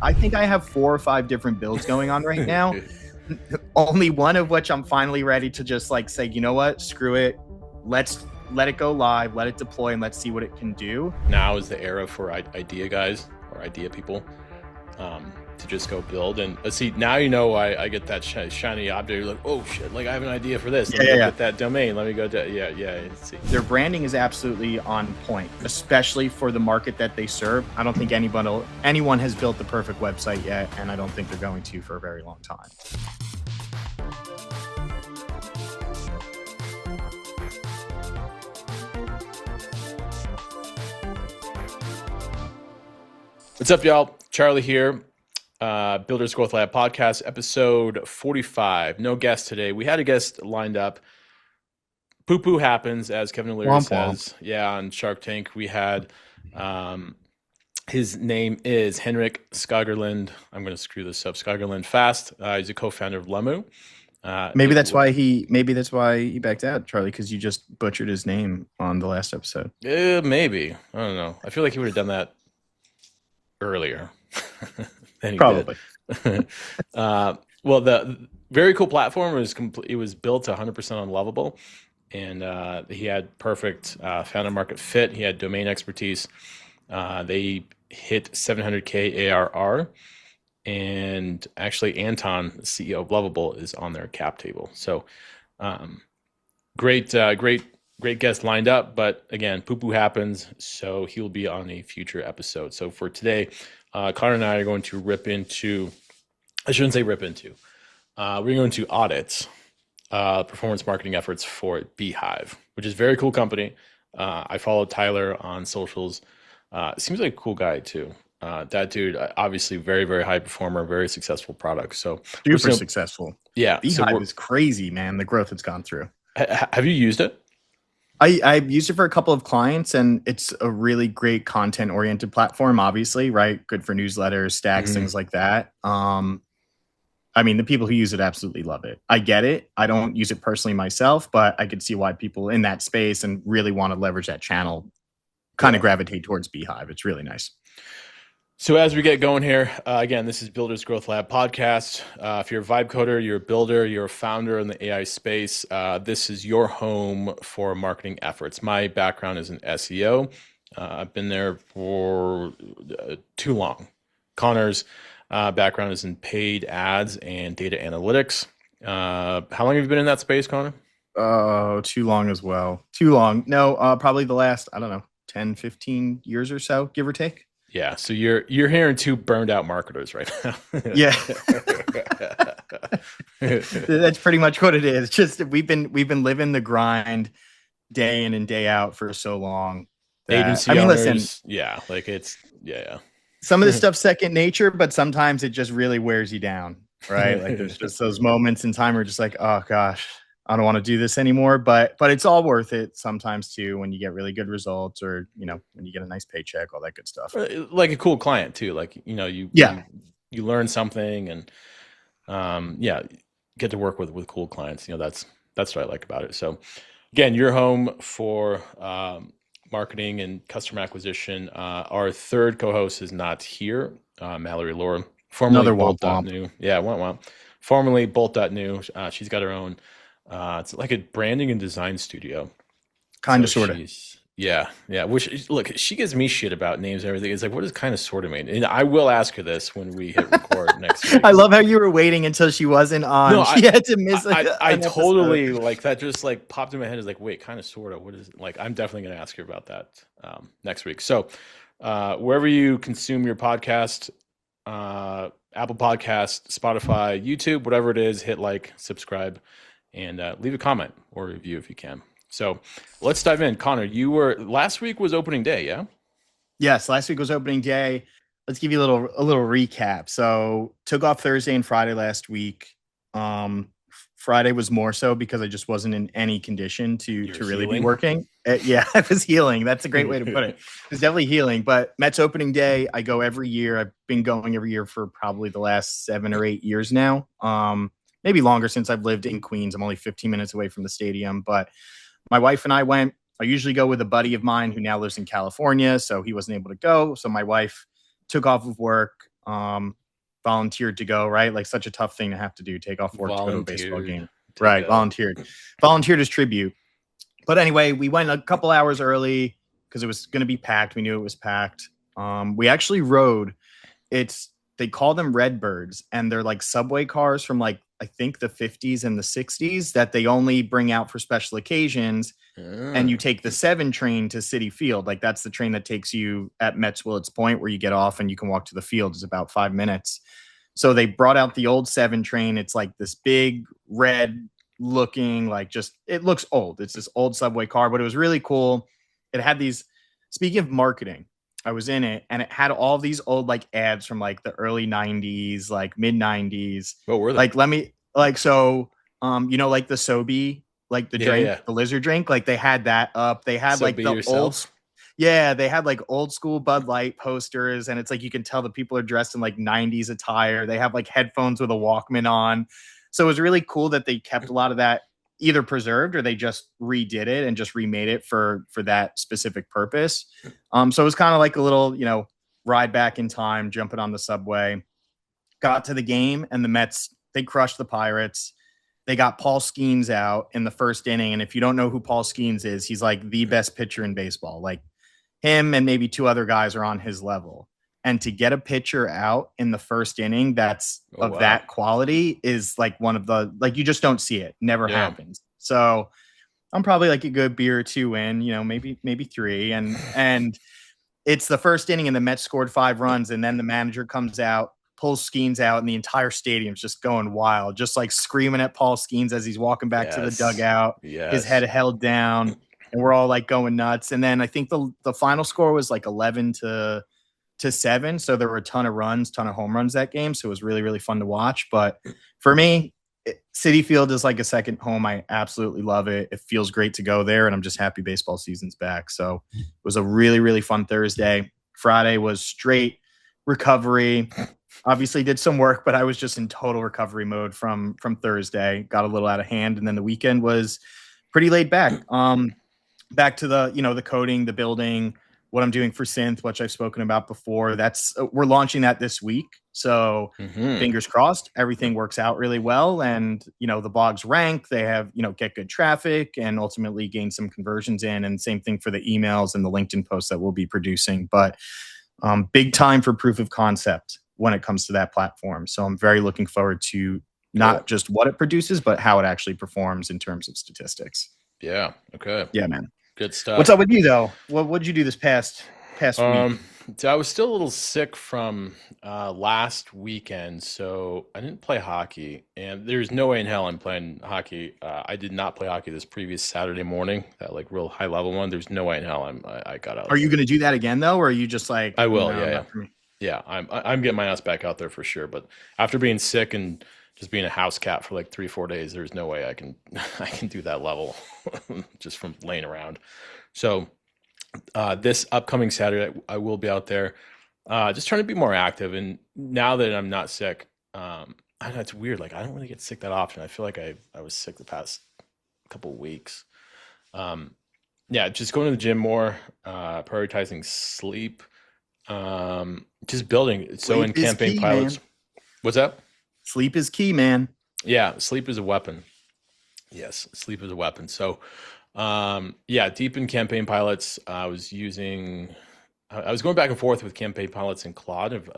I think I have 4 or 5 different builds going on right now. Only one of which I'm finally ready to just like say, you know what, screw it. Let's let it go live, let it deploy, and let's see what it can do. Now is the era for idea guys or idea people to just go build. And see, now you know why I get that shiny object. You're like, oh shit, like I have an idea for this. Let me go get that domain. Let me go to, see. Their branding is absolutely on point, especially for the market that they serve. I don't think anyone has built the perfect website yet, and I don't think they're going to for a very long time. What's up, y'all? Charlie here. Builders Growth Lab podcast, episode 45. No guest today. We had a guest lined up. Poo-poo happens, as Kevin O'Leary says. Yeah, on Shark Tank. We had, his name is Henrik Skagerlund. I'm going to screw this up. Skagerlund Fast. He's a co-founder of Lemu. Maybe that's why he backed out, Charlie, because you just butchered his name on the last episode. Maybe. I don't know. I feel like he would have done that earlier. Than he Probably. did. Well, the very cool platform was it was built 100% on Lovable, and he had perfect founder market fit. He had domain expertise. They hit 700K ARR, and actually Anton, the CEO of Lovable, is on their cap table. So great guest lined up, but again, poo-poo happens, so he'll be on a future episode. So for today, Conor and I are going to we're going to audit performance marketing efforts for Beehiiv, which is a very cool company. I follow Tyler on socials. Seems like a cool guy too. That dude, obviously very, very high performer, very successful product. So super successful. Yeah. Beehiiv is crazy, man. The growth it's gone through. Have you used it? I've used it for a couple of clients, and it's a really great content-oriented platform, obviously, right? Good for newsletters, stacks, things like that. I mean, the people who use it absolutely love it. I get it. I don't use it personally myself, but I could see why people in that space and really want to leverage that channel kind of gravitate towards Beehiiv. It's really nice. So as we get going here, again, this is Builders Growth Lab podcast. If you're a vibe coder, you're a builder, you're a founder in the AI space, this is your home for marketing efforts. My background is in SEO. I've been there for too long. Conor's background is in paid ads and data analytics. How long have you been in that space, Conor? Too long as well. Too long. No, probably the last, 10, 15 years or so, give or take. Yeah, so you're hearing two burned out marketers right now. Yeah, that's pretty much what it is. Just we've been living the grind day in and day out for so long. Agency owners, listen, yeah, like it's some of this stuff's second nature, but sometimes it just really wears you down, right? Like there's just those moments in time where you're just like, oh gosh, I don't want to do this anymore, but it's all worth it sometimes too, when you get really good results, or when you get a nice paycheck, all that good stuff. Like a cool client too, like you learn something, and get to work with cool clients. That's what I like about it. So again, your home for marketing and customer acquisition. Our third co-host is not here, Mallory Laura, formerly Bolt.new. Yeah, womp. Formerly Bolt.new. She's got her own. It's like a branding and design studio. Kind of, sort of. Yeah. Which, look, she gives me shit about names and everything. It's like, what does kind of, sort of mean? And I will ask her this when we hit record next week. I love how you were waiting until she wasn't on. No, she had to miss. I totally like that. Just like popped in my head. Is like, wait, kind of, sort of. What is it? Like? I'm definitely going to ask her about that next week. So, wherever you consume your podcast, Apple Podcast, Spotify, YouTube, whatever it is, hit like, subscribe, and leave a comment or review if you can. So let's dive in. Conor, last week was opening day, yeah? Yes, last week was opening day. Let's give you a little recap. So took off Thursday and Friday last week. Friday was more so because I just wasn't in any condition to really be working. Yeah, I was healing. That's a great way to put it. It was definitely healing. But Mets opening day, I go every year. I've been going every year for probably the last 7 or 8 years now. Maybe longer since I've lived in Queens. I'm only 15 minutes away from the stadium, but my wife and I went. I usually go with a buddy of mine who now lives in California, so he wasn't able to go. So my wife took off of work, Um, volunteered to go, right? Like such a tough thing to have to do, take off work to go to a baseball Volunteered game. to Right, go. volunteered as tribute. But anyway, we went a couple hours early because it was going to be packed. We knew it was packed. We actually rode. It's they call them Redbirds, and they're like subway cars from like I think the 50s and the 60s that they only bring out for special occasions. And you Ah, take the 7 train to City Field. Like that's the train that takes you at Mets Willets Point, where you get off and you can walk to the field. It's about 5 minutes. So they brought out the old 7 train. It's like this big red looking, like just it looks old. It's this old subway car, but it was really cool. It had these. Speaking of marketing, I was in it and it had all these old like ads from like the early 90s, like mid 90s. what were they? Like let me like so like the Sobe, like the Yeah, drink, yeah. the lizard drink, like they had that up. They had So like be the old yourself. yeah, they had like old school Bud Light posters, and it's like you can tell the people are dressed in like 90s attire. They have like headphones with a Walkman on. So it was really cool that they kept a lot of that either preserved or they just redid it and just remade it for that specific purpose. So it was kind of like a little, ride back in time, jumping on the subway. Got to the game and the Mets, they crushed the Pirates. They got Paul Skeens out in the first inning. And if you don't know who Paul Skeens is, he's like the best pitcher in baseball. Like him and maybe 2 other guys are on his level. And to get a pitcher out in the first inning that's Oh of wow. that quality is like one of the like you just don't see it. Never Yeah. happens. So I'm probably like a good beer or 2 in, maybe 3. And it's the first inning and the Mets scored 5 runs, and then the manager comes out, pulls Skeens out, and the entire stadium's just going wild, just like screaming at Paul Skeens as he's walking back to the Yes. dugout, his head Yes. held down, and we're all like going nuts. And then I think the final score was like 11-7, so there were a ton of runs, ton of home runs that game, so it was really really fun to watch. But for me, City Field is like a second home. I absolutely love it. It feels great to go there, and I'm just happy baseball season's back. So it was a really, really fun Thursday. Friday was straight recovery. Obviously, did some work, but I was just in total recovery mode from Thursday. Got a little out of hand, and then the weekend was pretty laid back. Back to the coding, the building, what I'm doing for synth, which I've spoken about before. That's we're launching that this week, so Hmm. fingers crossed everything works out really well, and the blogs rank, they have get good traffic and ultimately gain some conversions in, and same thing for the emails and the LinkedIn posts that we'll be producing. But big time for proof of concept when it comes to that platform, so I'm very looking forward to Cool. not just what it produces but how it actually performs in terms of statistics. Yeah. Okay. Yeah, man. Good What's stuff. up with you though? What'd you do this past week? Um, so I was still a little sick from last weekend, so I didn't play hockey, and there's no way in hell I'm playing hockey. I did not play hockey this previous Saturday morning, that like real high level one. There's no way in hell I got out Are you there. going to do that again though, or are you just like, I will, no, yeah, yeah, not for me? yeah. I'm getting my ass back out there for sure. But after being sick and just being a house cat for like 3 4 days, there's no way I can I can do that level just from laying around. So this upcoming Saturday, I will be out there, just trying to be more active. And now that I'm not sick, I know it's weird. Like I don't really get sick that often. I feel like I was sick the past couple of weeks. Um, yeah, just going to the gym more, prioritizing sleep, just building. So in Sleep is campaign key, pilots, man. what's that? Sleep is key, man. Yeah, sleep is a weapon. Yes, sleep is a weapon. So, yeah, deep in campaign pilots, I was using, I was going back and forth with campaign pilots and Claude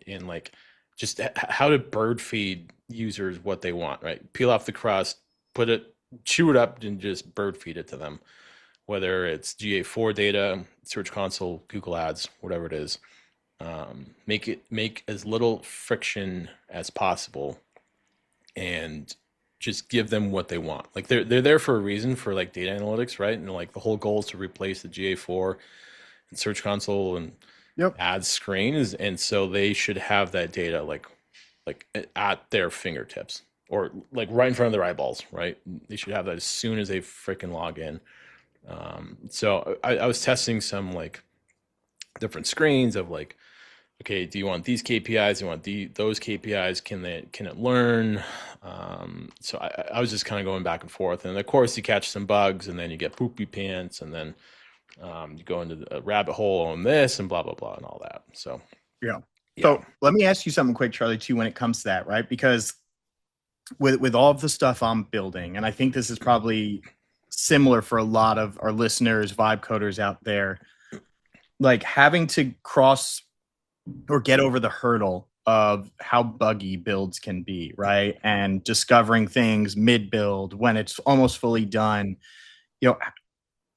in like just how to bird feed users what they want, right? Peel off the crust, put it, chew it up, and just bird feed it to them. Whether it's GA4 data, Search Console, Google Ads, whatever it is, make as little friction as possible and just give them what they want. Like they're there for a reason for like data analytics, right? And like the whole goal is to replace the GA4 and Search Console and Yep. ads screen is, and so they should have that data like at their fingertips or like right in front of their eyeballs, right? They should have that as soon as they freaking log in. So I was testing some like different screens of like, okay, do you want these KPIs? Do you want those KPIs? Can it learn? So I was just kind of going back and forth, and of course you catch some bugs, and then you get poopy pants, and then you go into a rabbit hole on this and blah blah blah and all that. So Yeah. Yeah. So let me ask you something quick, Charlie, too, when it comes to that, right? Because with all of the stuff I'm building, and I think this is probably similar for a lot of our listeners, vibe coders out there, like having to cross or get over the hurdle of how buggy builds can be, right? And discovering things mid build when it's almost fully done. You know,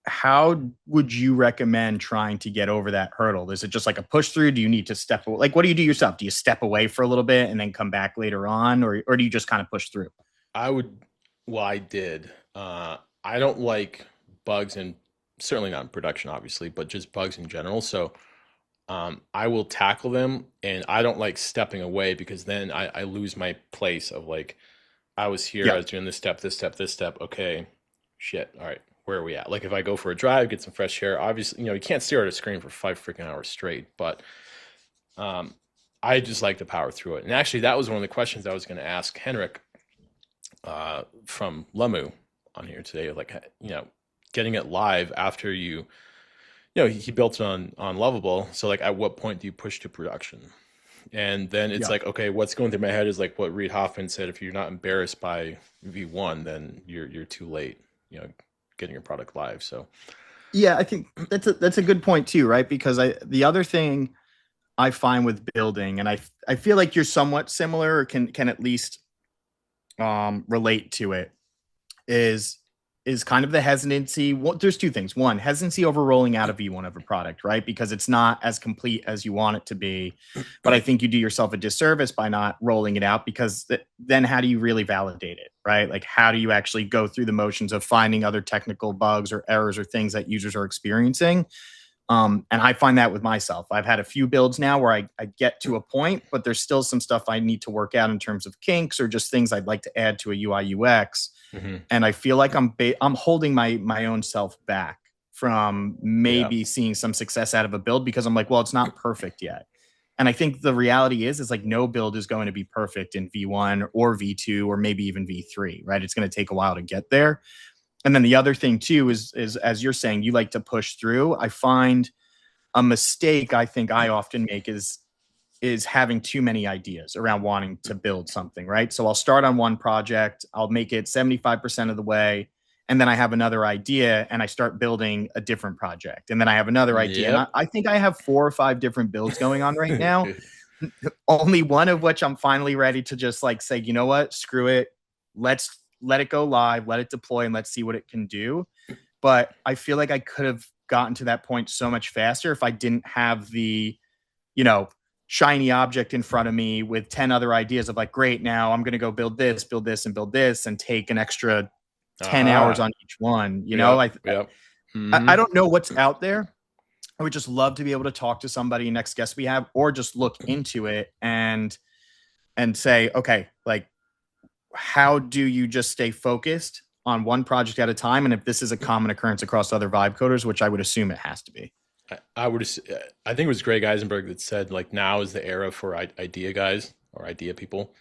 how would you recommend trying to get over that hurdle? Is it just like a push through? Do you need to step away? Like, what do you do yourself? Do you step away for a little bit and then come back later on, or do you just kind of push through? I would, well, I did. I don't like bugs, and certainly not in production, obviously, but just bugs in general. So I will tackle them, and I don't like stepping away because then I lose my place of like, I was here, I Yeah, was doing this step, this step, this step. Okay, shit. All right, where are we at? Like if I go for a drive, get some fresh air, obviously, you can't stare at a screen for 5 freaking hours straight, but um, I just like to power through it. And actually, that was one of the questions I was going to ask Henrik from Lemu on here today, like getting it live after he built it on Lovable. So like, at what point do you push to production? And then it's yeah. like, okay, what's going through my head is like what Reid Hoffman said: if you're not embarrassed by V1, then you're too late, getting your product live. So Yeah, I think that's a good point too, right? Because the other thing I find with building, and I feel like you're somewhat similar, or can at least relate to it, is kind of the hesitancy. Well, there's two things. One, hesitancy over rolling out a V1 of a product, right? Because it's not as complete as you want it to be. But I think you do yourself a disservice by not rolling it out, because then how do you really validate it, right? Like, how do you actually go through the motions of finding other technical bugs or errors or things that users are experiencing? And I find that with myself. I've had a few builds now where I get to a point, but there's still some stuff I need to work out in terms of kinks or just things I'd like to add to a UI UX. mhm. And I feel like I'm holding my own self back from Yeah, maybe seeing some success out of a build, because I'm like, well, it's not perfect yet. And I think the reality is like no build is going to be perfect in V1 or V2 or maybe even V3, right? It's going to take a while to get there. And then the other thing too is as you're saying, you like to push through. I find a mistake I think I often make is having too many ideas around wanting to build something, right? So I'll start on one project, I'll make it 75% of the way, and then I have another idea and I start building a different project. And then I have another idea. And I, yep. I think I have 4 or 5 different builds going on right now. Only one of which I'm finally ready to just like say, you know what, screw it. Let's let it go live, let it deploy, and let's see what it can do. But I feel like I could have gotten to that point so much faster if I didn't have the, you know, shiny object in front of me with 10 other ideas of like, great, now I'm going to go build this, and build this, and take an extra 10 hours Aha. on each one. Yep. Yep. I Hmm. don't know what's out there. I would just love to be able to talk to somebody, next guest we have, or just look into it and say, okay, like, how do you just stay focused on one project at a time? And if this is a common occurrence across other vibe coders, which I would assume it has to be. I would. I think it was Greg Eisenberg that said like now is the era for idea guys or idea people,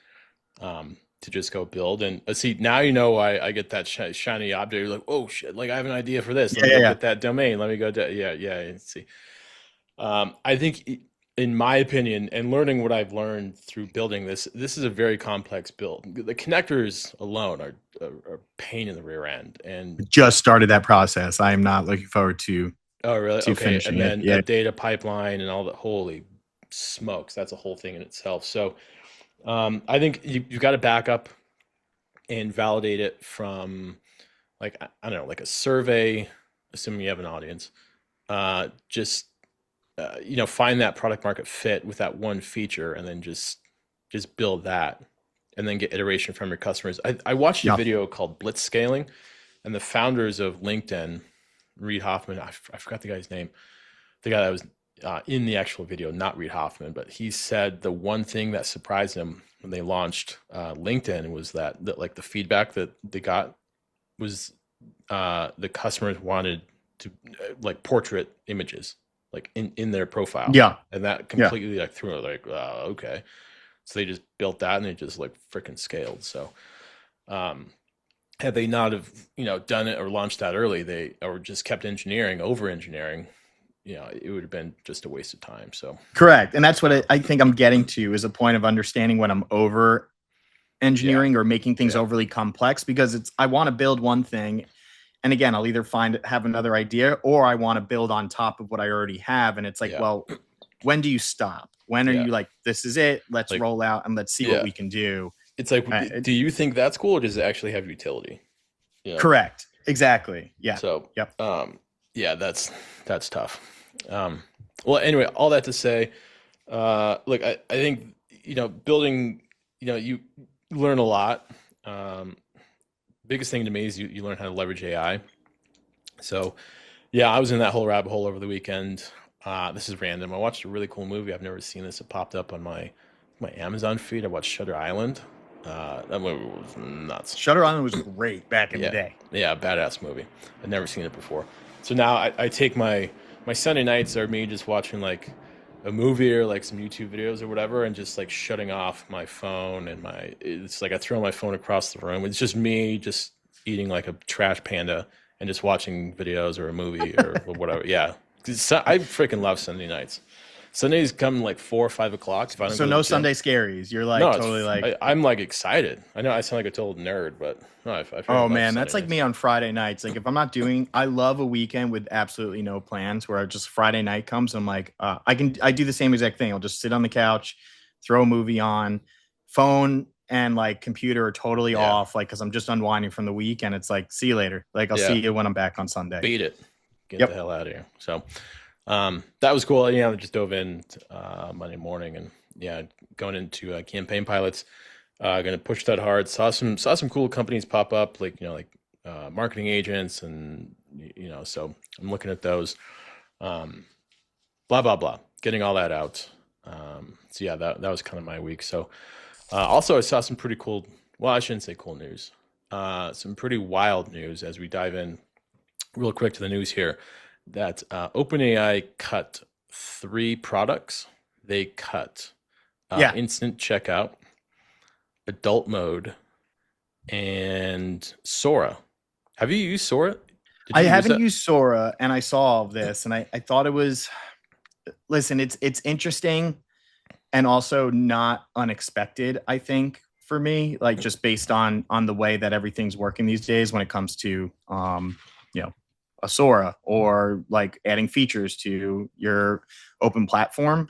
to just go build. And see, now I get that shiny object. You're like, oh shit! Like I have an idea for this. Let Yeah, me yeah, go yeah. get that domain. Let me go. Yeah, yeah. See, I think, in my opinion, and learning what I've learned through building this is a very complex build. The connectors alone are pain in the rear end. And Just started that process. I am not looking forward oh, really? to Okay. finishing And it. then a Yeah. data pipeline and all that. Holy smokes, that's a whole thing in itself. So I think you've got to back up and validate it from, like, I don't know, like a survey, assuming you have an audience. Just find that product market fit with that one feature, and then just build that, and then get iteration from your customers. I watched a Yeah. video called Blitz Scaling, and the founders of LinkedIn, Reid Hoffman, I forgot the guy's name, the guy that was in the actual video, not Reid Hoffman, but he said the one thing that surprised him when they launched LinkedIn was that like the feedback that they got was the customers wanted to like portrait images like in their profile, Yeah. and that Yeah. completely like threw it like, okay. So they just built that, and they just like freaking scaled. So um, had they not have done it or launched that early, they or just kept engineering over engineering, it would have been just a waste of time. So Correct. And that's what I think I'm getting to, is a point of understanding when I'm over yeah, engineering or making things yeah, overly complex, because I want to build one thing. And again, I'll either have another idea, or I want to build on top of what I already have. And it's like, yeah, well, when do you stop? When are yeah. you like, this is it, let's Like, roll out and let's see what yeah. we can do? It's like, Uh, do you think that's cool, or does it actually have utility? Yeah. Correct. Exactly. Yeah. So, Yep. yeah, that's tough. Um, well, anyway, all that to say, look, I think, building, you learn a lot. Um, Biggest thing to me is you learn how to leverage AI. So, yeah, I was in that whole rabbit hole over the weekend. This is random. I watched a really cool movie. I've never seen this. It popped up on my Amazon feed. I watched Shutter Island. That movie was nuts. Shutter Island was great back in the Yeah, day. yeah, badass movie. I'd never seen it before. So now I take my Sunday nights are me just watching like a movie or like some YouTube videos or whatever, and just like shutting off my phone and it's like I throw my phone across the room. It's just me just eating like a trash panda and just watching videos or a movie or whatever. Yeah, 'cause I freaking love Sunday nights. Sundays come like 4 or 5 o'clock if I don't So go to the no gym. Sunday scaries. You're like No, totally like, I'm like excited. I know I sound like a total nerd, but no, I oh freaking love man, Sunday that's like nights. me on Friday nights. Like if I'm not doing, I love a weekend with absolutely no plans, where just Friday night comes. I'm like, I do the same exact thing. I'll just sit on the couch, throw a movie on, phone and like computer are totally Yeah, off, like because I'm just unwinding from the week, and it's like, see you later. Like I'll see yeah, you when I'm back on Sunday. beat it. Get the Yep. hell out of here. So, that was cool. Yeah, I just dove in Monday morning, and yeah, going into campaign pilots. Going to push that hard. Saw some cool companies pop up, like marketing agents, and so I'm looking at those. Um, Blah blah blah. Getting all that out. So yeah, that was kind of my week. So also I saw some pretty cool. Well, I shouldn't say cool news. Some pretty wild news as we dive in real quick to the news here. That OpenAI cut 3 products. They cut Yeah. instant checkout, adult mode, and Sora. Have you used Sora? Did I you use haven't that? used Sora, and I saw all of this, and I thought it was, listen, it's interesting and also not unexpected, I think, for me, like just based on the way that everything's working these days when it comes to you know, a Sora or like adding features to your open platform.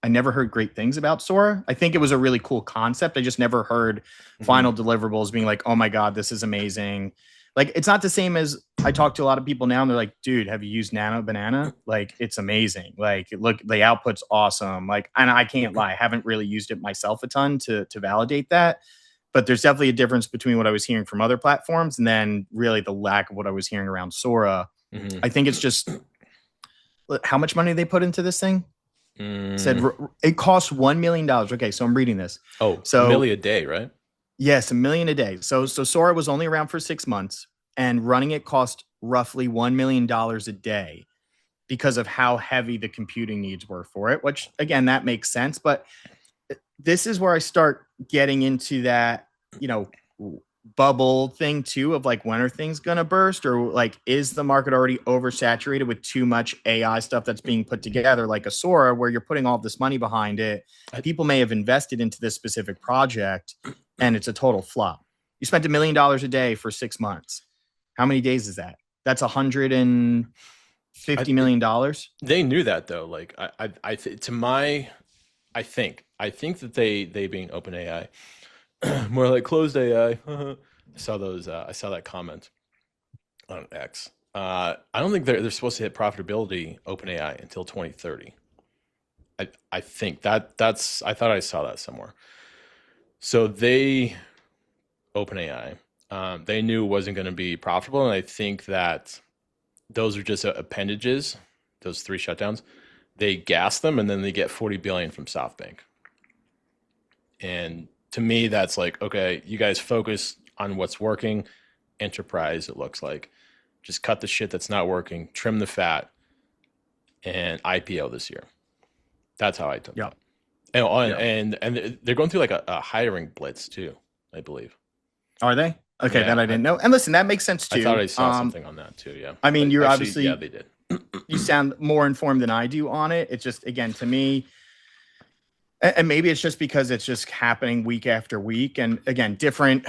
I never heard great things about Sora. I think it was a really cool concept. I just never heard Hmm. final deliverables being like, oh my God, this is amazing. Like, it's not the same as, I talk to a lot of people now and they're like, dude, have you used Nano Banana? Like, it's amazing. Like, look, the output's awesome. Like, and I can't lie, I haven't really used it myself a ton to validate that. But there's definitely a difference between what I was hearing from other platforms and then really the lack of what I was hearing around Sora. Hmm. I think it's just how much money they put into this thing. Said Mm. it costs $1 million. Okay, so I'm reading this. Oh, a So million a day, right? yes, 1 million a day. So Sora was only around for 6 months, and running it cost roughly $1 million a day because of how heavy the computing needs were for it. Which again, that makes sense. But this is where I start getting into that, you know, bubble thing too, of like, when are things gonna burst, or like, is the market already oversaturated with too much AI stuff that's being put together, like a Sora, where you're putting all this money behind it? I, People may have invested into this specific project, and it's a total flop. You spent $1 million a day for 6 months. How many days is that? That's I, $150 million. they knew that though. Like to my, I think that they being open AI, more like closed AI. I saw those. I saw that comment on X. I don't think they're supposed to hit profitability open AI until 2030. I think that's I thought I saw that somewhere. So they open AI. They knew it wasn't going to be profitable, and I think that those are just appendages. Those 3 shutdowns, they gas them, and then they get 40 billion from SoftBank. And to me, that's like, okay, you guys focus on what's working. Enterprise, it looks like, just cut the shit that's not working, trim the fat, and IPO this year. That's how I took Yeah. that. And Yeah. and they're going through like a hiring blitz too, I believe. Are they? Okay, Yeah, that I didn't know. And listen, that makes sense I thought too. I saw something on that too. Yeah, I mean, you're actually, yeah, obviously they did. you sound more informed than I do on it. It's just, again, to me, and maybe it's just because it's just happening week after week, and again, different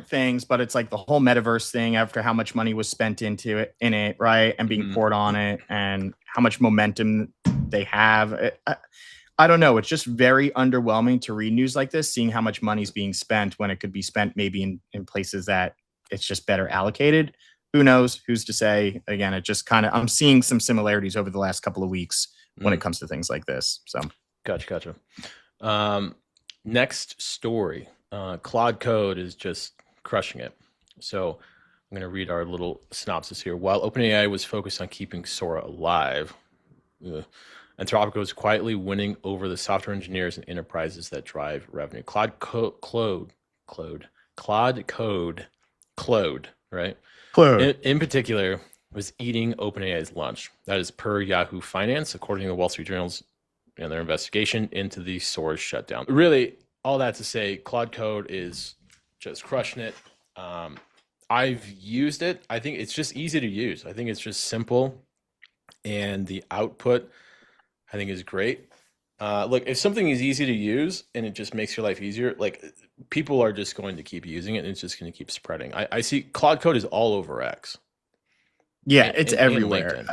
things, but it's like the whole metaverse thing after how much money was spent into it in it, right, and being poured on it, and how much momentum they have. I don't know. It's just very underwhelming to read news like this, seeing how much money's being spent when it could be spent maybe in places that it's just better allocated. Who knows? Who's to say? Again, it just kind of, I'm seeing some similarities over the last couple of weeks when it comes to things like this. So, Gotcha. Next story. Claude Code is just crushing it. So I'm going to read our little synopsis here. While OpenAI was focused on keeping Sora alive, Anthropic was quietly winning over the software engineers and enterprises that drive revenue. Claude Code, right? Claude. In particular, was eating OpenAI's lunch. That is per Yahoo Finance, according to the Wall Street Journal's and their investigation into the Sora's shutdown. Really, all that to say, Claude Code is just crushing it. I've used it. I think it's just easy to use. I think it's just simple, and the output I think is great. Look, if something is easy to use and it just makes your life easier, like people are just going to keep using it and it's just going to keep spreading. I see Claude Code is all over X. Yeah, it's everywhere.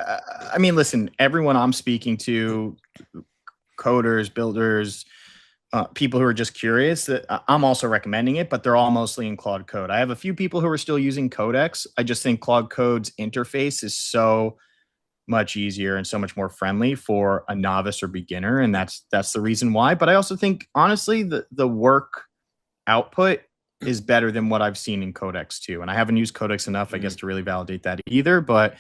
I mean, listen, everyone I'm speaking to, coders, builders, people who are just curious, that I'm also recommending it, but they're all mostly in Claude Code. I have a few people who are still using Codex. I just think Claude Code's interface is so much easier and so much more friendly for a novice or beginner, and that's the reason why. But I also think, honestly, the work output is better than what I've seen in Codex too. And I haven't used Codex enough, I guess, to really validate that either. But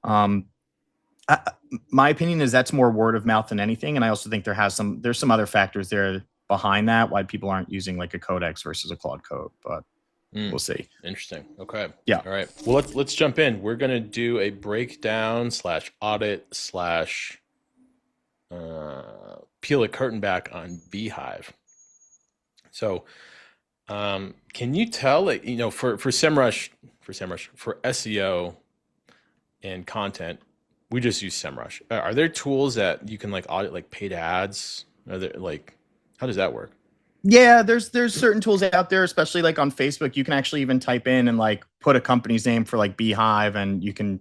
my opinion is that's more word of mouth than anything. And I also think there's some other factors there behind that, why people aren't using like a Codex versus a Claude Code. But we'll see. Interesting. Okay. Yeah. All right. Well, let's jump in. We're gonna do a breakdown / audit / peel a curtain back on Beehiiv. So, can you tell, like, for SEMrush, for SEO and content, we just use SEMrush. Are there tools that you can like audit, like paid ads? Are there, like, how does that work? Yeah, there's certain tools out there, especially like on Facebook. You can actually even type in and like put a company's name for like Beehiiv, and you can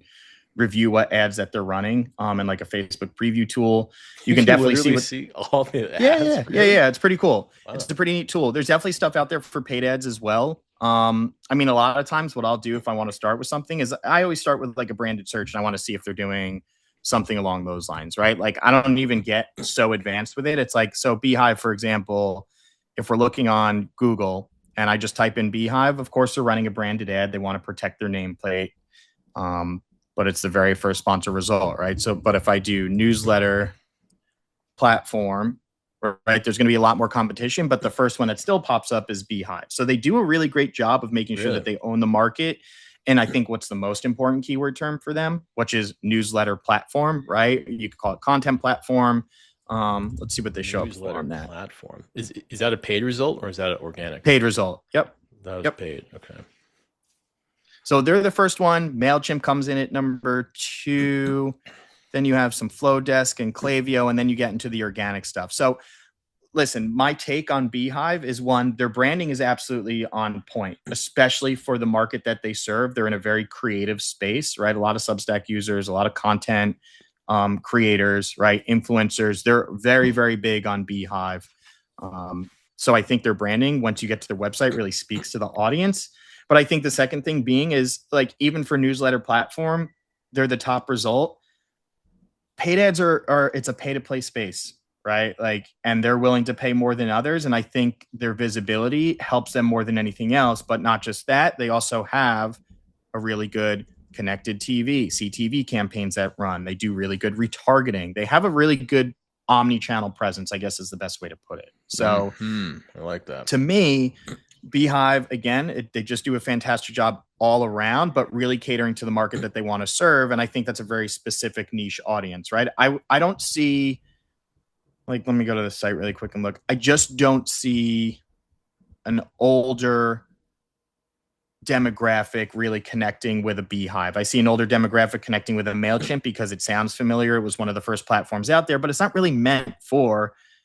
review what ads that they're running. And like a Facebook preview tool, you can definitely see all the yeah, ads. Really? It's pretty cool. Wow. It's a pretty neat tool. There's definitely stuff out there for paid ads as well. I mean, a lot of times what I'll do if I want to start with something is I always start with like a branded search, and I want to see if they're doing something along those lines, right? Like I don't even get so advanced with it. It's like, so Beehiiv, for example, if we're looking on Google and I just type in Beehiiv, of course they're running a branded ad. They want to protect their nameplate. But it's the very first sponsor result, right? So, but if I do newsletter platform, right, there's going to be a lot more competition, but the first one that still pops up is Beehiiv. So they do a really great job of making sure that they own the market. And I think what's the most important keyword term for them, which is newsletter platform, right? You could call it content platform. Let's see what they show up for on that. Platform. Is that a paid result or is that an organic? Paid result. Yep. That was paid. Okay. So they're the first one. MailChimp comes in at number 2. Then you have some Flowdesk and Klaviyo, and then you get into the organic stuff. So listen, my take on Beehiiv is, one, their branding is absolutely on point, especially for the market that they serve. They're in a very creative space, right? A lot of Substack users, a lot of content creators, right? Influencers. They're very, very big on Beehiiv. So I think their branding, once you get to their website, really speaks to the audience. But I think the second thing being is, like, even for newsletter platform, they're the top result. Paid ads are it's a pay to play space, right? Like, and they're willing to pay more than others. And I think their visibility helps them more than anything else. But not just that, they also have a really good connected TV, CTV campaigns that run. They do really good retargeting. They have a really good omni-channel presence, I guess is the best way to put it. So I like that. To me, Beehiiv, again, they just do a fantastic job all around, but really catering to the market that they want to serve. And I think that's a very specific niche audience, right? I don't see, like, let me go to the site really quick and look. I just don't see an older demographic really connecting with a Beehiiv. I see an older demographic connecting with a MailChimp because it sounds familiar. It was one of the first platforms out there, but it's not really meant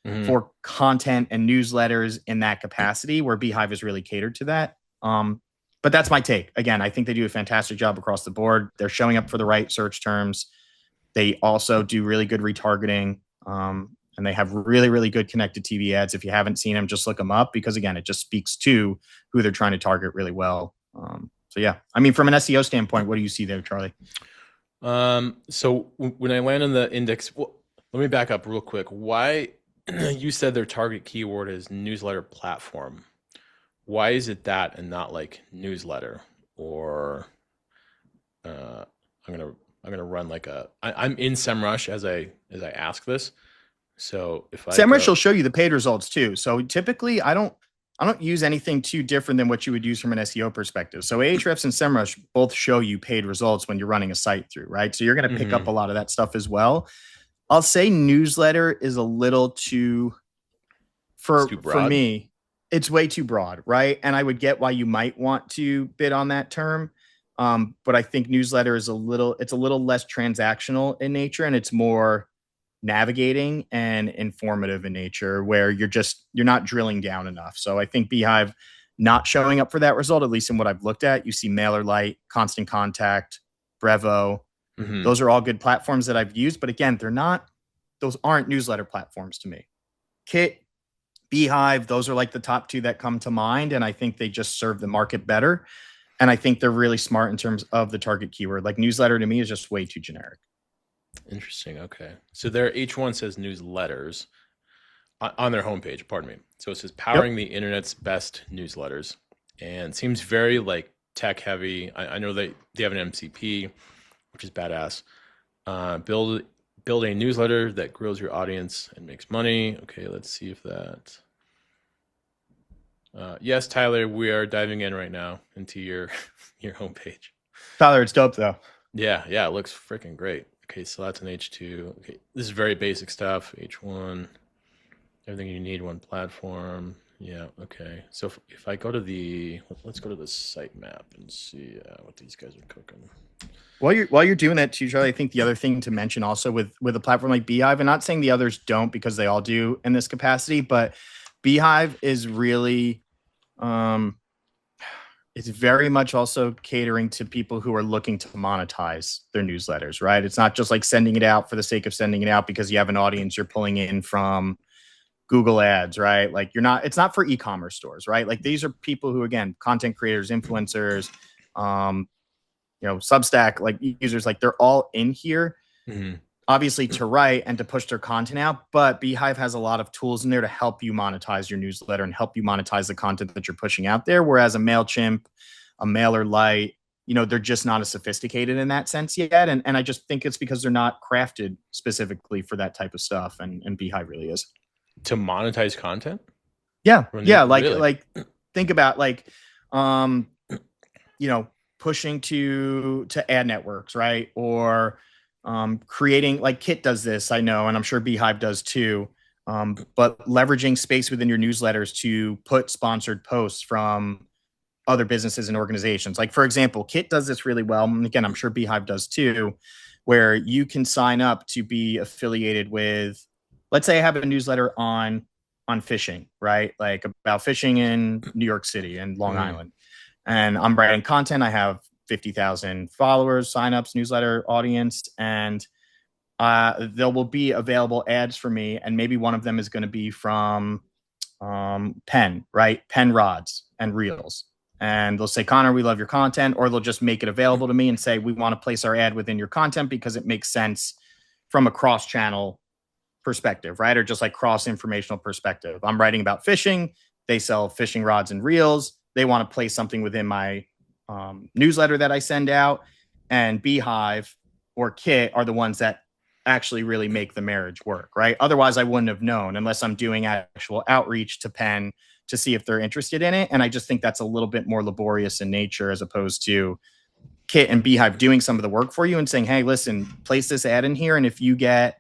Mm-hmm. for content and newsletters in that capacity, where Beehiiv is really catered to that. But that's my take. Again, I think they do a fantastic job across the board. They're showing up for the right search terms. They also do really good retargeting. And they have really, really good connected TV ads. If you haven't seen them, just look them up, because again, it just speaks to who they're trying to target really well. So yeah, I mean, from an SEO standpoint, what do you see there, Charlie? So when I land on the index, well, let me back up real quick. Why you said their target keyword is newsletter platform? Why is it that and not like newsletter? Or I'm gonna run like I'm in SEMrush as I ask this. So if I SEMrush go, will show you the paid results too. So typically, I don't use anything too different than what you would use from an SEO perspective. So Ahrefs and SEMrush both show you paid results when you're running a site through, right? So you're going to pick up Mhm. a lot of that stuff as well. I'll say newsletter is a little too It's too for broad. me. It's way too broad, right? And I would get why you might want to bid on that term. But I think newsletter is it's a little less transactional in nature, and it's more navigating and informative in nature, where you're not drilling down enough. So I think Beehiiv not showing up for that result, at least in what I've looked at. You see MailerLite, Constant Contact, Brevo. Hmm. Those are all good platforms that I've used, but again, those aren't newsletter platforms to me. Kit, Beehiiv, those are like the top two that come to mind, and I think they just serve the market better. And I think they're really smart in terms of the target keyword. Like newsletter to me is just way too generic. Interesting. Okay. So there, each one says newsletters on their homepage. Pardon me. So it says Yep. powering the internet's best newsletters, and seems very like tech heavy. I know they have an MCP, which is badass. Build a newsletter that grows your audience and makes money. Okay, let's see if that. Yes, Tyler, we are diving in right now into your your homepage. Tyler, it's dope though. Yeah, yeah, it looks freaking great. Okay, so that's an H2. Okay, this is very basic stuff. H1, everything you need, one platform. Yeah, okay. So if I go to let's go to the site map and see what these guys are cooking. While you're doing that too, Charlie, I think the other thing to mention also with a platform like Beehiiv, and not saying the others don't, because they all do in this capacity, but Beehiiv is really um it's very much also catering to people who are looking to monetize their newsletters, right? It's not just like sending it out for the sake of sending it out because you have an audience you're pulling in from Google ads, right? Like it's not for e-commerce stores, right? Like these are people who, again, content creators, influencers, um, Substack, like users, like they're all in here, Hmm. obviously to write and to push their content out. But Beehiiv has a lot of tools in there to help you monetize your newsletter and help you monetize the content that you're pushing out there. Whereas a MailChimp, a MailerLite, they're just not as sophisticated in that sense yet. And I just think it's because they're not crafted specifically for that type of stuff. And Beehiiv really is. To monetize content? Yeah. Yeah. Like, Really? think about like, um, you know, pushing to ad networks, right? Or creating, like Kit does this, I know, and I'm sure Beehiiv does too. But leveraging space within your newsletters to put sponsored posts from other businesses and organizations. Like, for example, Kit does this really well. And again, I'm sure Beehiiv does too, where you can sign up to be affiliated with, let's say I have a newsletter on fishing, right? Like about fishing in New York City and Long Hmm. Island. And I'm writing content. I have 50,000 followers, signups, newsletter audience, and there will be available ads for me. And maybe one of them is going to be from Penn, right? Penn rods and reels. And they'll say, Conor, we love your content. Or they'll just make it available to me and say, we want to place our ad within your content because it makes sense from a cross channel perspective, right? Or just like cross informational perspective. I'm writing about fishing. They sell fishing rods and reels. They want to place something within my newsletter that I send out. And Beehiiv or Kit are the ones that actually really make the marriage work, right? Otherwise, I wouldn't have known unless I'm doing actual outreach to Penn to see if they're interested in it. And I just think that's a little bit more laborious in nature as opposed to Kit and Beehiiv doing some of the work for you and saying, hey, listen, place this ad in here. And if you get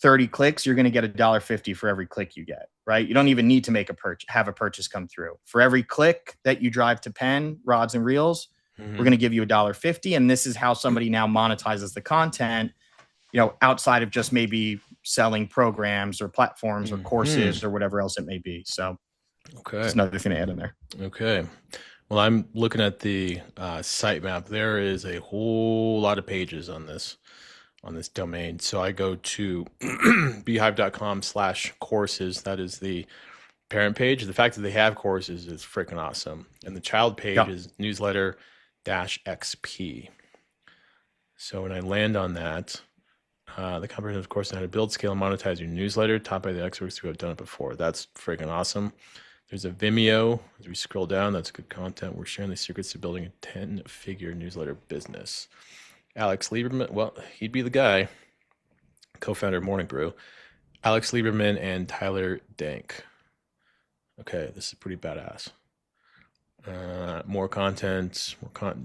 30 clicks, you're going to get $1.50 for every click you get, right? You don't even need to make a purchase, have a purchase come through. For every click that you drive to Penn, rods and reels, we're going to give you $1.50. And this is how somebody now monetizes the content, outside of just maybe selling programs or platforms or courses or whatever else it may be. So Okay. just another thing to add in there. Okay. Well, I'm looking at the sitemap. There is a whole lot of pages on this domain. So I go to beehiiv.com/courses. That is the parent page. The fact that they have courses is freaking awesome. And the child page is newsletter-XP. So when I land on that, the comprehensive course on how to build, scale, and monetize your newsletter, taught by the experts who have done it before. That's freaking awesome. There's a Vimeo. As we scroll down, that's good content. We're sharing the secrets to building a 10-figure newsletter business. Alex Lieberman, well, he'd be the guy, co-founder of Morning Brew. Alex Lieberman and Tyler Dank. Okay, this is pretty badass. More content,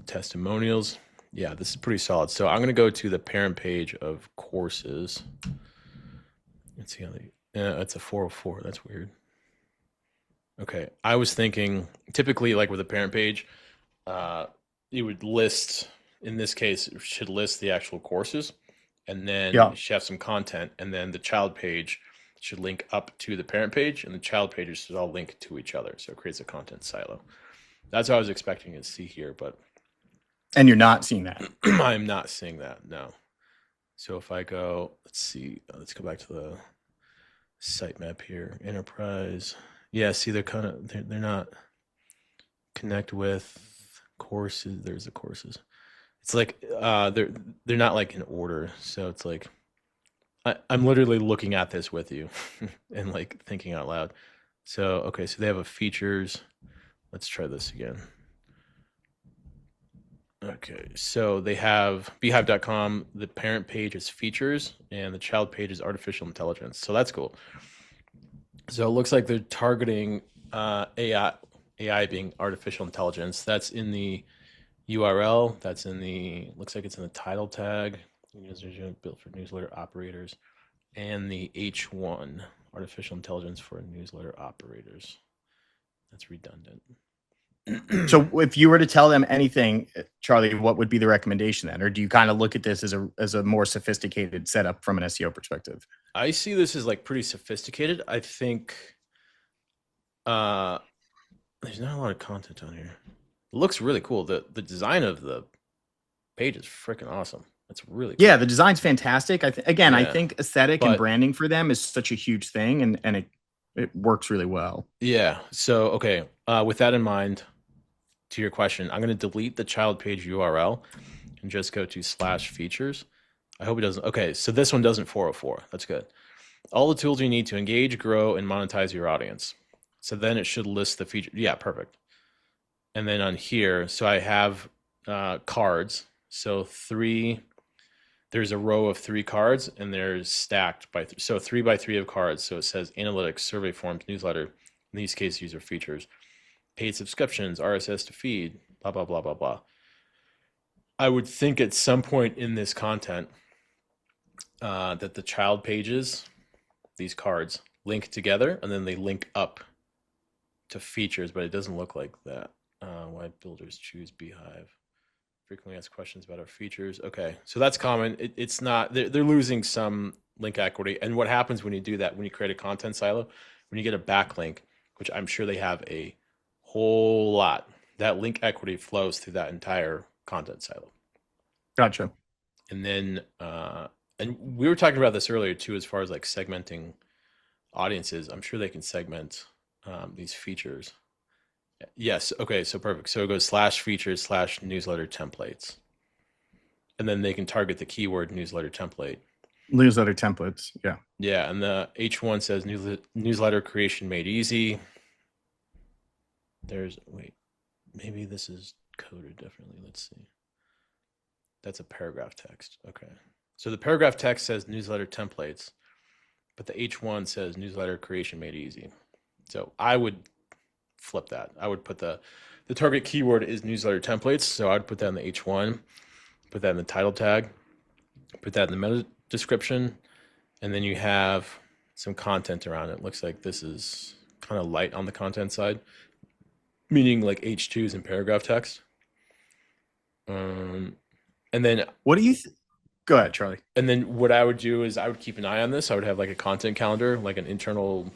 testimonials. Yeah, this is pretty solid. So I'm going to go to the parent page of courses. Let's see how it's a 404. That's weird. Okay, I was thinking typically like with a parent page, you would list, in this case, it should list the actual courses, and then you should have some content, and then the child page should link up to the parent page, and the child pages should all link to each other. So it creates a content silo. That's what I was expecting to see here, but. And you're not seeing that. I'm not seeing that, no. So if I go, let's see, let's go back to the sitemap here, enterprise. Yeah, see, they're kind of, they're not connect with courses. There's the courses. It's like they're not like in order. So it's like I'm literally looking at this with you and like thinking out loud. So okay, so they have a features. Let's try this again. Okay, so they have beehiiv.com. The parent page is features, and the child page is artificial intelligence. So that's cool. So it looks like they're targeting AI being artificial intelligence. That's in the URL. That's in the, looks like it's in the title tag. Built for newsletter operators, and the H1, artificial intelligence for newsletter operators. That's redundant. So if you were to tell them anything, Charlie, what would be the recommendation then? Or do you kind of look at this as a more sophisticated setup from an SEO perspective? I see this as like pretty sophisticated. I think there's not a lot of content on here. It looks really cool. The design of the page is freaking awesome. It's really cool. Yeah, the design's fantastic. I think aesthetic and branding for them is such a huge thing, and it works really well. Yeah. So okay, with that in mind, to your question, I'm going to delete the child page URL and just go to /features. I hope it doesn't. Okay, so this one doesn't 404. That's good. All the tools you need to engage, grow, and monetize your audience. So then it should list the feature. Yeah, perfect. And then on here, so I have cards. So there's a row of 3 cards, and there's stacked by, so 3 by 3 of cards. So it says analytics, survey forms, newsletter. In these cases, user features, paid subscriptions, RSS to feed, blah, blah, blah, blah, blah. I would think at some point in this content that the child pages, these cards, link together, and then they link up to features, but it doesn't look like that. Why builders choose Beehiiv. Frequently asked questions about our features. Okay, so that's common. It's not, they're losing some link equity. And what happens when you do that, when you create a content silo, when you get a backlink, which I'm sure they have a whole lot, that link equity flows through that entire content silo. Gotcha. And then, and we were talking about this earlier too, as far as like segmenting audiences. I'm sure they can segment these features. Yes. Okay. So perfect. So it goes /features /newsletter templates. And then they can target the keyword newsletter template. Newsletter templates. Yeah. Yeah. And the H1 says newsletter creation made easy. Wait, maybe this is coded differently. Let's see. That's a paragraph text. Okay. So the paragraph text says newsletter templates, but the H1 says newsletter creation made easy. So I would flip that. I would put the target keyword is newsletter templates. So I'd put that in the H1, put that in the title tag, put that in the meta description. And then you have some content around it. Looks like this is kind of light on the content side, meaning like H2s and paragraph text. Um, and then What do you go ahead, Charlie? and then what I would do is I would keep an eye on this. I would have like a content calendar, like an internal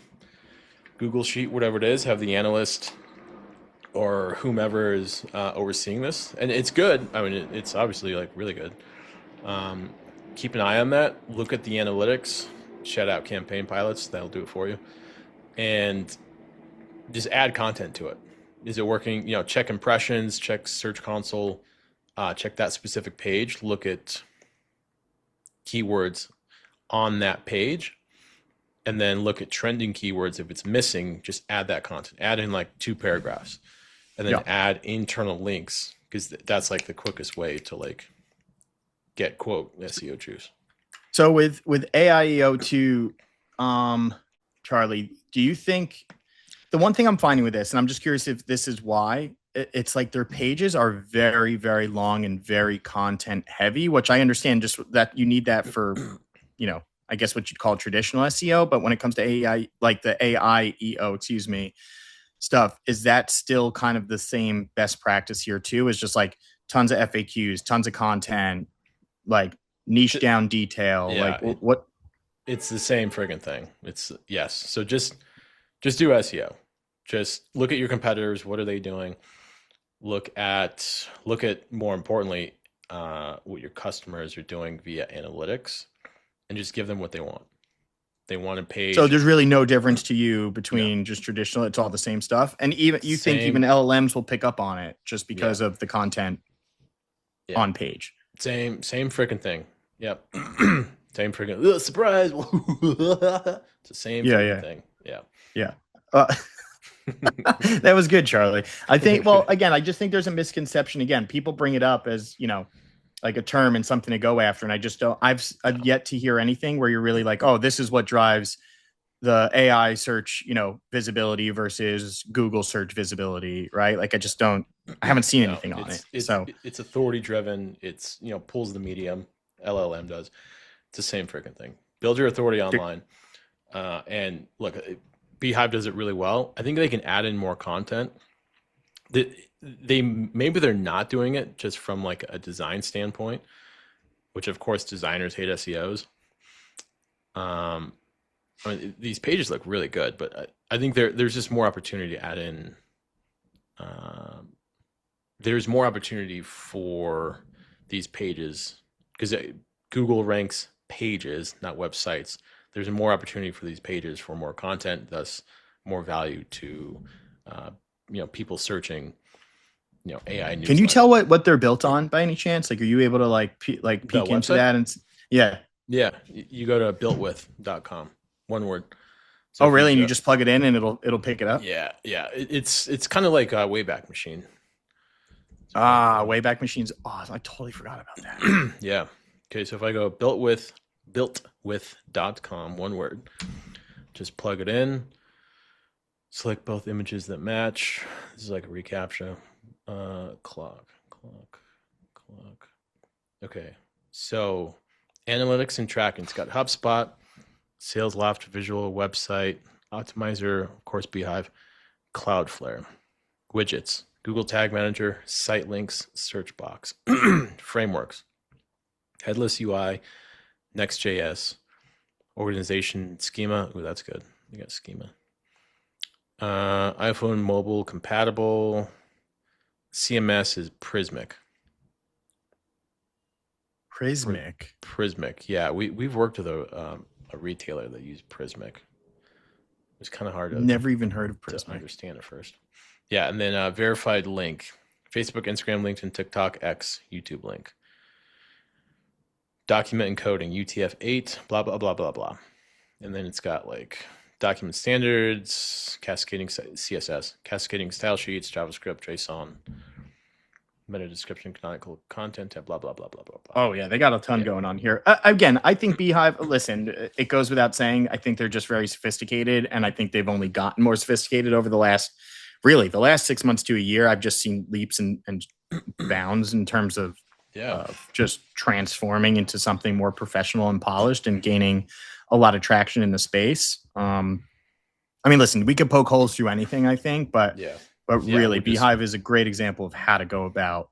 Google sheet, whatever it is, have the analyst or whomever is overseeing this. And it's good. I mean, it's obviously like really good. Um, Keep an eye on that. Look at the analytics. Shout out campaign pilots. That'll do it for you. And just add content to it. Is it working? You know, check impressions, check Search Console, check that specific page. Look at keywords on that page, and then look at trending keywords. If it's missing, just add that content. Add in like 2 paragraphs, and then Yeah. add internal links, because that's like the quickest way to like get quote SEO juice. So with AIEO2, Charlie, do you think the one thing I'm finding with this, and I'm just curious if this is why, it's like their pages are very, very long and very content heavy, which I understand just that you need that for, I guess what you'd call traditional SEO. But when it comes to AI, like the AIEO, excuse me, stuff, is that still kind of the same best practice here too? Is just like tons of FAQs, tons of content, like niche down detail, Yeah, like what? it's the same friggin' thing. It's yes. So just do SEO. Just look at your competitors. What are they doing? Look at more importantly what your customers are doing via analytics, and just give them what they want. They want a page. So there's really no difference to you No. between just traditional. It's all the same stuff, and even you think Same. even LLMs will pick up on it just because Yeah. of the content Yeah. on page. Same freaking thing. Yep. Same freaking surprise. It's the same freaking thing. Yeah. Yeah. That was good, Charlie. I think, well, again, I just think there's a misconception. Again, people bring it up as, like a term and something to go after. And I just don't, I've yet to hear anything where you're really like, oh, this is what drives the AI search, visibility versus Google search visibility, right? Like I haven't seen anything on it. So it's authority driven. It's, pulls the medium. LLM does. It's the same freaking thing. Build your authority online. And look, Beehiiv does it really well. I think they can add in more content. They maybe they're not doing it just from like a design standpoint, which of course designers hate SEOs. I mean, these pages look really good, but I think there's just more opportunity to add in. There's more opportunity for these pages because Google ranks pages, not websites. There's more opportunity for these pages for more content, thus more value to people searching AI news. Can you tell what they're built on by any chance? Like, are you able to peek into that? And yeah, you go to builtwith.com, one word. So really? And you just plug it in and it'll pick it up? Yeah. It's kind of like a Wayback Machine. Wayback Machines. Oh, I totally forgot about that. Yeah. Okay, so if I go builtwith.com, one word, just plug it in, select both images that match. This is like a reCAPTCHA. Clock. Okay, so analytics and tracking. It's got HubSpot, Sales Loft, Visual, Website, Optimizer, of course, Beehiiv, Cloudflare, widgets, Google Tag Manager, site links, search box, frameworks, headless UI, Next.js, organization schema. Ooh, that's good. You got schema. iPhone mobile compatible. CMS is Prismic. Prismic. Yeah, we've worked with a retailer that used Prismic. It's kind of hard to never even heard of Prismic. Understand at first. Yeah, and then verified link. Facebook, Instagram, LinkedIn, TikTok, X, YouTube link. Document encoding, UTF-8, blah, blah, blah, blah, blah. And then it's got like document standards, cascading CSS, cascading style sheets, JavaScript, JSON, meta description, canonical content, blah, blah, blah, blah, blah, blah. Oh, yeah. They got a ton going on here. Again, I think Beehiiv, listen, it goes without saying. I think they're just very sophisticated. And I think they've only gotten more sophisticated over the last 6 months to a year. I've just seen leaps and bounds in terms of just transforming into something more professional and polished and gaining a lot of traction in the space. I mean, listen, we could poke holes through anything, I think, but Yeah. really, Beehiiv is a great example of how to go about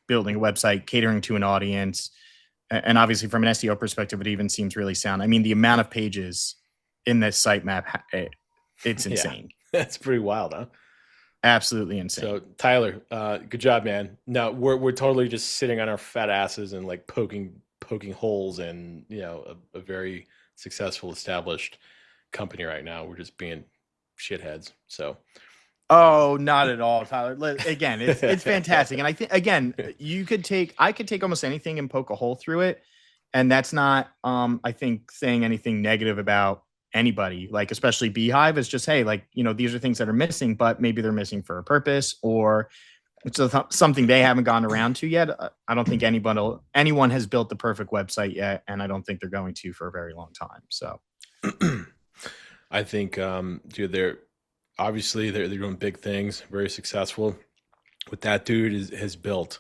building a website, catering to an audience, and obviously from an SEO perspective, it even seems really sound. I mean, the amount of pages in this sitemap, it's insane. That's pretty wild, huh? Absolutely insane. So Tyler, good job, man. No, we're totally just sitting on our fat asses and like poking holes in, you know, a very successful established company right now. We're just being shitheads. So oh, not at all, Tyler. Again, it's fantastic. And I think, again, I could take almost anything and poke a hole through it. And that's not I think saying anything negative about anybody, like especially Beehiiv. Is just, hey, like, you know, these are things that are missing, but maybe they're missing for a purpose, or it's something they haven't gotten around to yet. I don't think anyone has built the perfect website yet, and I don't think they're going to for a very long time. So I think dude, they're doing big things, very successful. What that dude has built.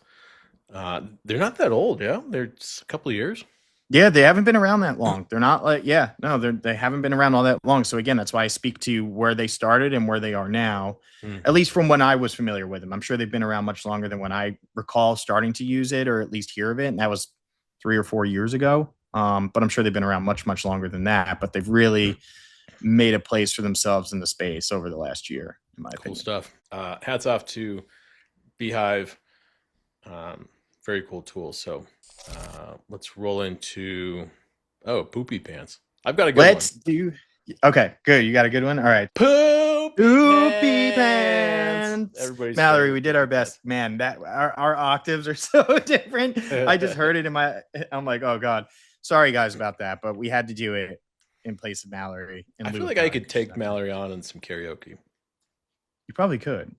They're not that old, yeah. They're just a couple of years. Yeah, they haven't been around that long. They're not like, they haven't been around all that long. So again, that's why I speak to where they started and where they are now, at least from when I was familiar with them. I'm sure they've been around much longer than when I recall starting to use it or at least hear of it. And that was 3 or 4 years ago. But I'm sure they've been around much, much longer than that. But they've really made a place for themselves in the space over the last year, in my opinion. Cool stuff. Hats off to Beehiiv. Very cool tool. So let's roll into poopy pants. I've got a good one. Okay, good. You got a good one. All right. Poopy pants. Everybody's Mallory, we did our best. Man, that our octaves are so different. I just heard it I'm like, oh God. Sorry guys about that, but we had to do it in place of Mallory. I feel like I could take Mallory on in some karaoke. You probably could.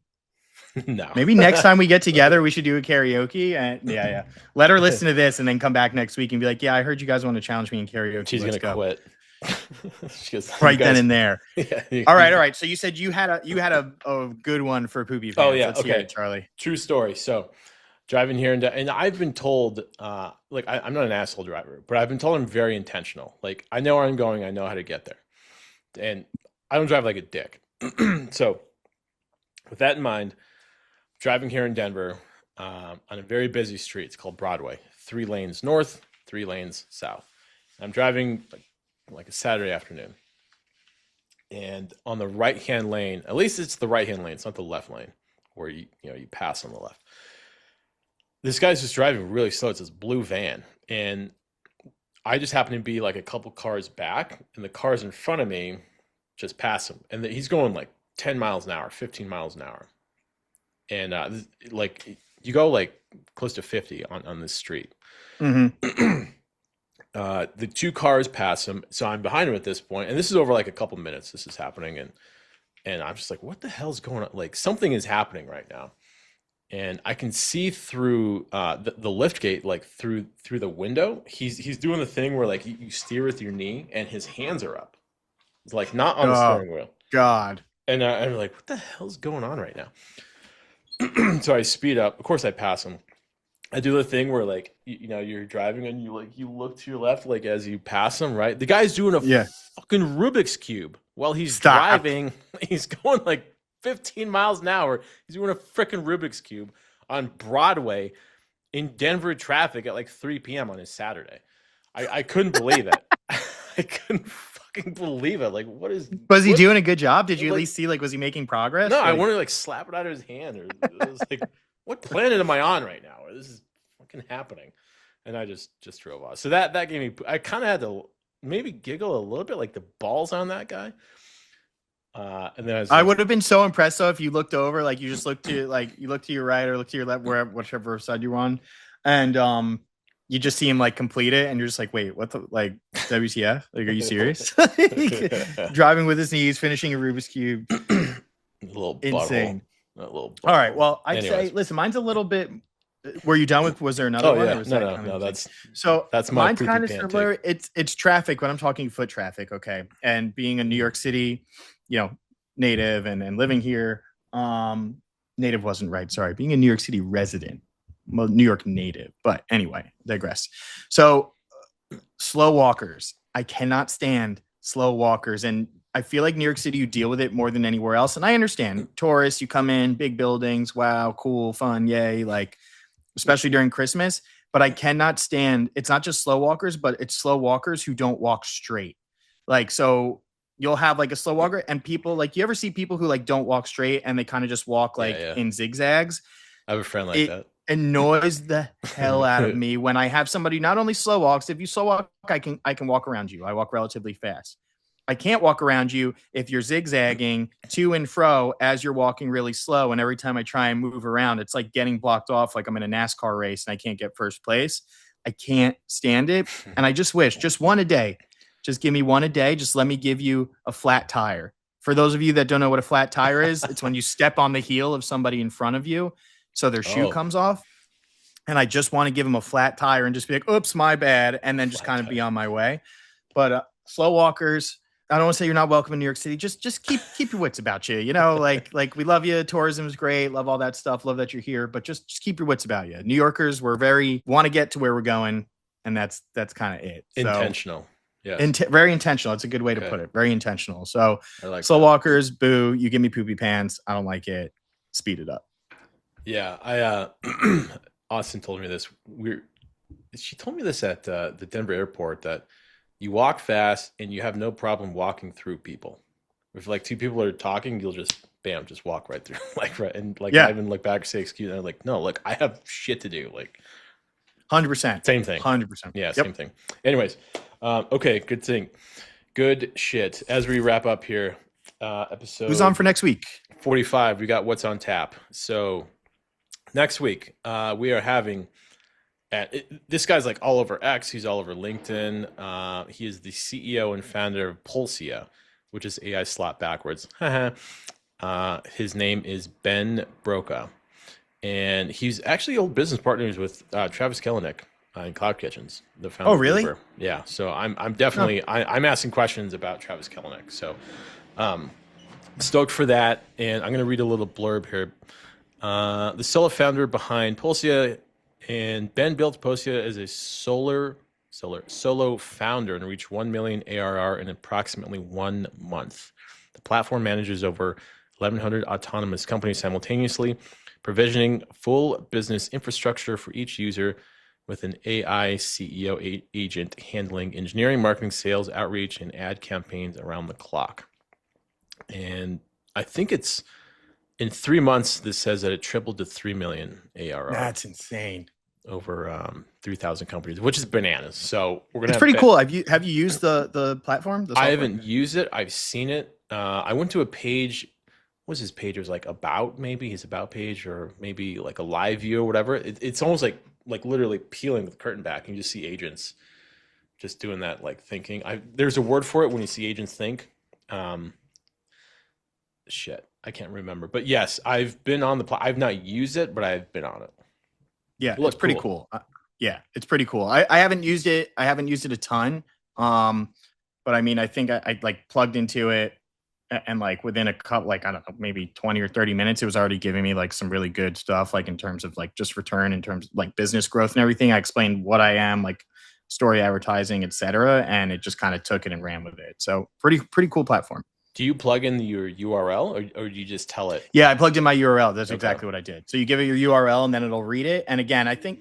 No. Maybe next time we get together, we should do a karaoke. And yeah. Let her listen to this and then come back next week and be like, yeah, I heard you guys want to challenge me in karaoke. She's going to quit. She goes, right then and there. Yeah. All right. So you said you had a good one for poopy pants. Oh yeah. Let's hear it, Charlie. True story. So driving here and I've been told, like I'm not an asshole driver, but I've been told I'm very intentional. Like I know where I'm going. I know how to get there. And I don't drive like a dick. So with that in mind, driving here in Denver on a very busy street. It's called Broadway. 3 lanes north, 3 lanes south. I'm driving like a Saturday afternoon. And on the right-hand lane, at least it's the right-hand lane. It's not the left lane where you pass on the left. This guy's just driving really slow. It's this blue van. And I just happen to be like a couple cars back, and the cars in front of me just pass him. And he's going like 10 miles an hour, 15 miles an hour. And like you go like close to 50 on this street. Mm-hmm. The 2 cars pass him, so I'm behind him at this point, and this is over like a couple minutes. This is happening, and I'm just like, what the hell's going on? Like something is happening right now, and I can see through the lift gate, like through the window. He's doing the thing where like you steer with your knee, and his hands are up, it's like not on the steering wheel. God. And I'm like, what the hell's going on right now? So I speed up. Of course, I pass him. I do the thing where like you're driving and you look to your left like as you pass him, right? The guy's doing a fucking Rubik's Cube while he's driving. He's going like 15 miles an hour. He's doing a freaking Rubik's Cube on Broadway in Denver traffic at like 3 p.m. on his Saturday. I couldn't believe it. I couldn't fucking believe it. Like, was he doing a good job? Did you at least see like was he making progress? No, I wanted to like slap it out of his hand, or it was like, what planet am I on right now? Or this is fucking happening, and I just drove off. So that gave me. I kind of had to maybe giggle a little bit, like the balls on that guy. And then I would have been so impressed though if you looked over, like you just looked to your right or look to your left, whichever side you're on, and you just see him like complete it, and you're just like, wait, what the like WTF? Like, are you serious? Driving with his knees, finishing a Rubik's Cube. A little insane. All right. Well, I'd say, listen, mine's a little bit. Were you done with? Was there another one? Yeah. No. That's my mine's kind of similar. It's traffic when I'm talking foot traffic. Okay, and being a New York City, native and living here. Native wasn't right. Sorry, being a New York City resident. Well, New York native, but anyway, digress. So slow walkers. I cannot stand slow walkers. And I feel like New York City, you deal with it more than anywhere else. And I understand tourists, you come in, big buildings, wow, cool, fun, yay, like, especially during Christmas. But I cannot stand, it's not just slow walkers, but it's slow walkers who don't walk straight. Like, so you'll have like a slow walker and people like, you ever see people who like don't walk straight and they kind of just walk Yeah, like yeah. in zigzags? I have a friend like It that. annoys the hell out of me when I have somebody not only slow walks. If you slow walk, I can walk around you. I walk relatively fast. I can't walk around you if you're zigzagging to and fro as you're walking really slow. And every time I try and move around, it's like getting blocked off, like I'm in a NASCAR race and I can't get first place. I can't stand it. And I just wish just one a day. Just give me one a day. Just let me give you a flat tire. For those of you that don't know what a flat tire is, it's when you step on the heel of somebody in front of you so their shoe Oh, comes off. And I just want to give them a flat tire and just be like, oops, my bad. And then just flat kind of be tire. on my way. But slow walkers, I don't want to say you're not welcome in New York City. Just keep your wits about you. You know, like we love you. Tourism is great. Love all that stuff. Love that you're here. But just keep your wits about you. New Yorkers, we're very want to get to where we're going, and that's kind of it. So Intentional. Yes. very intentional. It's a good way to Okay. put it. Very intentional. So I like slow that. walkers, boo. You give me poopy pants. I don't like it. Speed it up. Yeah, Austin told me this. She told me this at the Denver airport that you walk fast and you have no problem walking through people. If like two people are talking, you'll just bam, just walk right through, like right, and like not Yeah, even look back or say excuse. And I'm like, no, look, I have shit to do. Like 100%. same thing. 100%. Yeah, Yep. same thing. Anyways, okay, good thing, good shit. As we wrap up here, Who's on for episode next week? 45, we got what's on tap. So next week, we are having this guy's like all over X. He's all over LinkedIn. He is the CEO and founder of Pulsia, which is AI slot backwards. His name is Ben Broca, and he's actually old business partners with Travis Kalanick in Cloud Kitchens, the Oh, founder of really? Uber. Yeah, so I'm Oh, definitely I'm asking questions about Travis Kalanick. So stoked for that, and I'm going to read a little blurb here. The solo founder behind Pulsia and Ben built Pulsia as a solo founder and reached 1 million ARR in approximately 1 month. The platform manages over 1,100 autonomous companies simultaneously, provisioning full business infrastructure for each user with an AI CEO agent handling engineering, marketing, sales, outreach, and ad campaigns around the clock. And I think it's in 3 months, this says that it tripled to 3 million ARR that's insane. over 3,000 companies, which is bananas. So we're gonna It's have pretty cool. Have you used the platform, the I software? haven't used it. I've seen it. I went to a page. What was his page? It was like about maybe his about page or maybe like a live view or whatever. It's almost like literally peeling the curtain back and you just see agents just doing that like thinking. There's a word for it when you see agents think. Um, shit, I can't remember. But yes, I've been on I've not used it, but I've been on it. Yeah, It it's looked pretty cool. cool. Yeah, it's pretty cool. I haven't used it. I haven't used it a ton. But I mean, I think I like plugged into it and like within a couple, like, I don't know, maybe 20 or 30 minutes, it was already giving me like some really good stuff, like in terms of like just return, in terms of like business growth and everything. I explained what I am, like story advertising, etc. And it just kind of took it and ran with it. So pretty cool platform. Do you plug in your URL or do you just tell it? Yeah, I plugged in my URL. That's Okay. exactly what I did. So you give it your URL and then it'll read it. And again, I think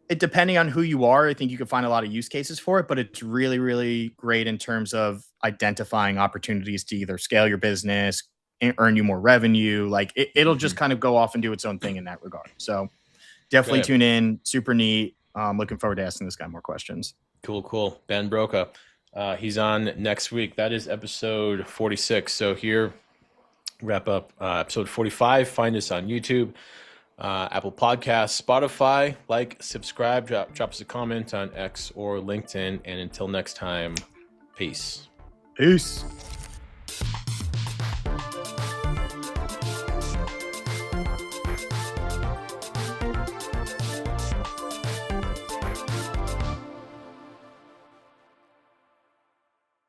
it, depending on who you are, I think you can find a lot of use cases for it, but it's really great in terms of identifying opportunities to either scale your business, earn you more revenue. Like it'll just kind of go off and do its own thing in that regard. So definitely Okay. tune in. Super neat. Looking forward to asking this guy more questions. Cool. Ben Broca. He's on next week. That is episode 46. So here, wrap up episode 45. Find us on YouTube, Apple Podcasts, Spotify. Like, subscribe, drop us a comment on X or LinkedIn. And until next time, peace. Peace.